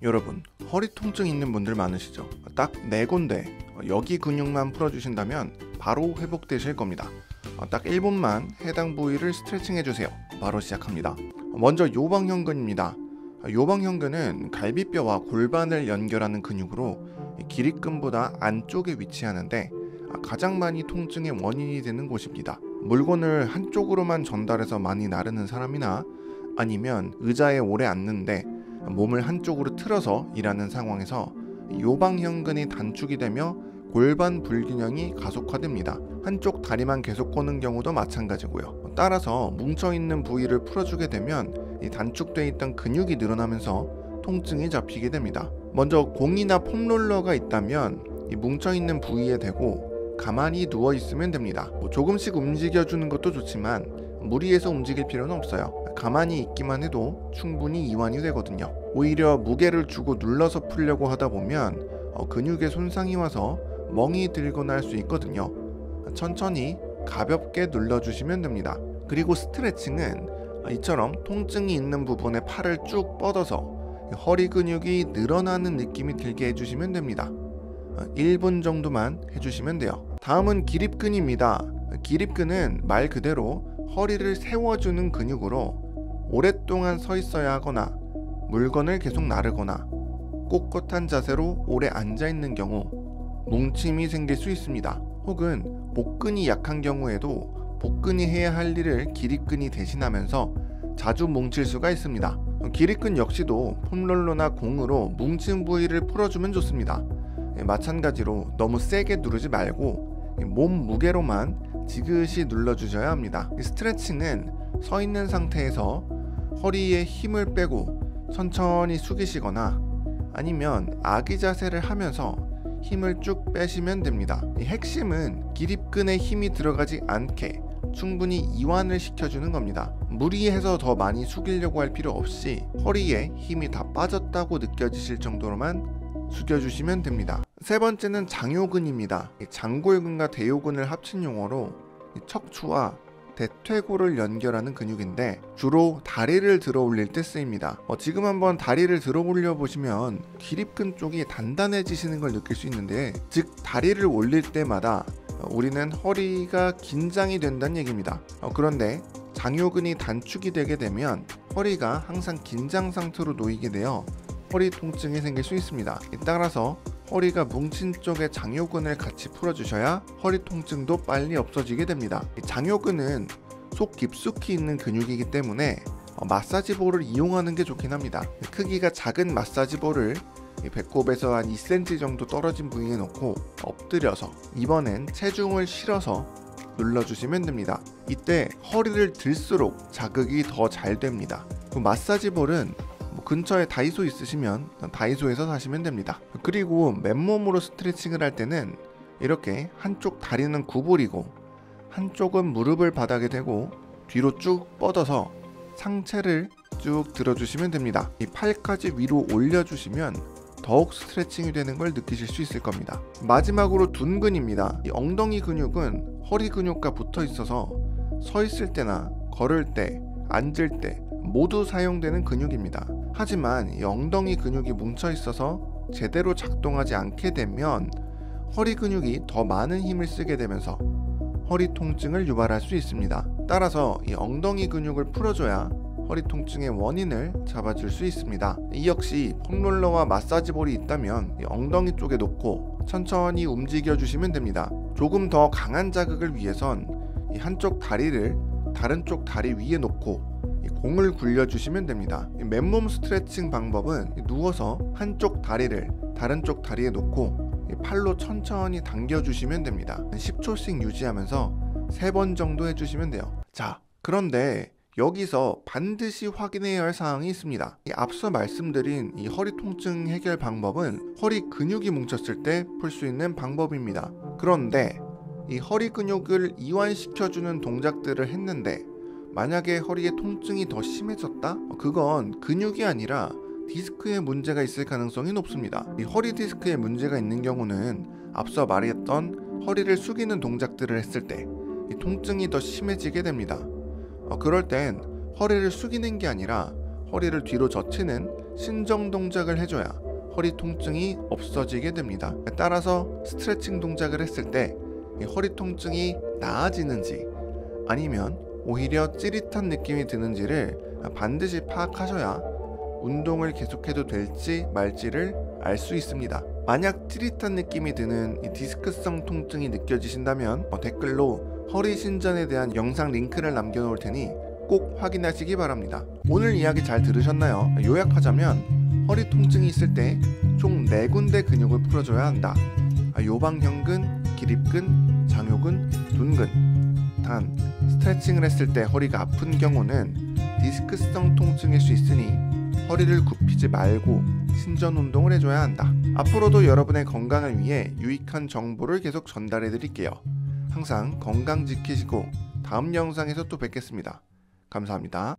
여러분, 허리 통증 있는 분들 많으시죠? 딱 4군데 여기 근육만 풀어주신다면 바로 회복되실 겁니다. 딱 1분만 해당 부위를 스트레칭 해주세요. 바로 시작합니다. 먼저 요방형근입니다. 요방형근은 갈비뼈와 골반을 연결하는 근육으로 기립근보다 안쪽에 위치하는데 가장 많이 통증의 원인이 되는 곳입니다. 물건을 한쪽으로만 전달해서 많이 나르는 사람이나 아니면 의자에 오래 앉는데 몸을 한쪽으로 틀어서 일하는 상황에서 요방형근이 단축이 되며 골반 불균형이 가속화됩니다. 한쪽 다리만 계속 꼬는 경우도 마찬가지고요. 따라서 뭉쳐있는 부위를 풀어주게 되면 이 단축되어 있던 근육이 늘어나면서 통증이 잡히게 됩니다. 먼저 공이나 폼롤러가 있다면 이 뭉쳐있는 부위에 대고 가만히 누워있으면 됩니다. 조금씩 움직여주는 것도 좋지만 무리해서 움직일 필요는 없어요. 가만히 있기만 해도 충분히 이완이 되거든요. 오히려 무게를 주고 눌러서 풀려고 하다 보면 근육에 손상이 와서 멍이 들거나 할 수 있거든요. 천천히 가볍게 눌러주시면 됩니다. 그리고 스트레칭은 이처럼 통증이 있는 부분에 팔을 쭉 뻗어서 허리 근육이 늘어나는 느낌이 들게 해주시면 됩니다. 1분 정도만 해주시면 돼요. 다음은 기립근입니다. 기립근은 말 그대로 허리를 세워주는 근육으로 오랫동안 서 있어야 하거나 물건을 계속 나르거나 꼿꼿한 자세로 오래 앉아 있는 경우 뭉침이 생길 수 있습니다. 혹은 복근이 약한 경우에도 복근이 해야 할 일을 기립근이 대신하면서 자주 뭉칠 수가 있습니다. 기립근 역시도 폼롤러나 공으로 뭉친 부위를 풀어주면 좋습니다. 마찬가지로 너무 세게 누르지 말고 몸 무게로만 지그시 눌러주셔야 합니다. 스트레칭은 서 있는 상태에서 허리에 힘을 빼고 천천히 숙이시거나 아니면 아기 자세를 하면서 힘을 쭉 빼시면 됩니다. 이 핵심은 기립근에 힘이 들어가지 않게 충분히 이완을 시켜주는 겁니다. 무리해서 더 많이 숙이려고 할 필요 없이 허리에 힘이 다 빠졌다고 느껴지실 정도로만 숙여주시면 됩니다. 세 번째는 장요근입니다. 장골근과 대요근을 합친 용어로 척추와 대퇴골을 연결하는 근육인데 주로 다리를 들어 올릴 때 쓰입니다. 지금 한번 다리를 들어 올려 보시면 기립근 쪽이 단단해지시는 걸 느낄 수 있는데, 즉 다리를 올릴 때마다 우리는 허리가 긴장이 된다는 얘기입니다. 그런데 장요근이 단축이 되게 되면 허리가 항상 긴장 상태로 놓이게 되어 허리 통증이 생길 수 있습니다. 따라서 허리가 뭉친 쪽의 장요근을 같이 풀어주셔야 허리 통증도 빨리 없어지게 됩니다. 장요근은 속 깊숙이 있는 근육이기 때문에 마사지볼을 이용하는 게 좋긴 합니다. 크기가 작은 마사지볼을 배꼽에서 한 2cm 정도 떨어진 부위에 놓고 엎드려서 이번엔 체중을 실어서 눌러주시면 됩니다. 이때 허리를 들수록 자극이 더 잘 됩니다. 마사지볼은 근처에 다이소 있으시면 다이소에서 사시면 됩니다. 그리고 맨몸으로 스트레칭을 할 때는 이렇게 한쪽 다리는 구부리고 한쪽은 무릎을 바닥에 대고 뒤로 쭉 뻗어서 상체를 쭉 들어주시면 됩니다. 이 팔까지 위로 올려주시면 더욱 스트레칭이 되는 걸 느끼실 수 있을 겁니다. 마지막으로 둔근입니다. 이 엉덩이 근육은 허리 근육과 붙어 있어서 서 있을 때나 걸을 때, 앉을 때 모두 사용되는 근육입니다. 하지만 이 엉덩이 근육이 뭉쳐 있어서 제대로 작동하지 않게 되면 허리 근육이 더 많은 힘을 쓰게 되면서 허리 통증을 유발할 수 있습니다. 따라서 이 엉덩이 근육을 풀어줘야 허리 통증의 원인을 잡아줄 수 있습니다. 이 역시 폼롤러와 마사지볼이 있다면 이 엉덩이 쪽에 놓고 천천히 움직여 주시면 됩니다. 조금 더 강한 자극을 위해선 이 한쪽 다리를 다른 쪽 다리 위에 놓고 공을 굴려주시면 됩니다. 맨몸 스트레칭 방법은 누워서 한쪽 다리를 다른 쪽 다리에 놓고 팔로 천천히 당겨주시면 됩니다. 10초씩 유지하면서 3번 정도 해주시면 돼요. 자, 그런데 여기서 반드시 확인해야 할 사항이 있습니다. 앞서 말씀드린 이 허리 통증 해결 방법은 허리 근육이 뭉쳤을 때 풀 수 있는 방법입니다. 그런데 이 허리 근육을 이완시켜주는 동작들을 했는데 만약에 허리에 통증이 더 심해졌다? 그건 근육이 아니라 디스크에 문제가 있을 가능성이 높습니다. 이 허리 디스크에 문제가 있는 경우는 앞서 말했던 허리를 숙이는 동작들을 했을 때 이 통증이 더 심해지게 됩니다. 그럴 땐 허리를 숙이는 게 아니라 허리를 뒤로 젖히는 신정 동작을 해줘야 허리 통증이 없어지게 됩니다. 따라서 스트레칭 동작을 했을 때 허리 통증이 나아지는지 아니면 오히려 찌릿한 느낌이 드는지를 반드시 파악하셔야 운동을 계속해도 될지 말지를 알 수 있습니다. 만약 찌릿한 느낌이 드는 이 디스크성 통증이 느껴지신다면 댓글로 허리 신전에 대한 영상 링크를 남겨놓을 테니 꼭 확인하시기 바랍니다. 오늘 이야기 잘 들으셨나요? 요약하자면 허리 통증이 있을 때 총 4군데 근육을 풀어줘야 한다. 요방형근, 기립근, 장요근, 둔근. 단 스트레칭을 했을 때 허리가 아픈 경우는 디스크성 통증일 수 있으니 허리를 굽히지 말고 신전 운동을 해줘야 한다. 앞으로도 여러분의 건강을 위해 유익한 정보를 계속 전달해 드릴게요. 항상 건강 지키시고 다음 영상에서 또 뵙겠습니다. 감사합니다.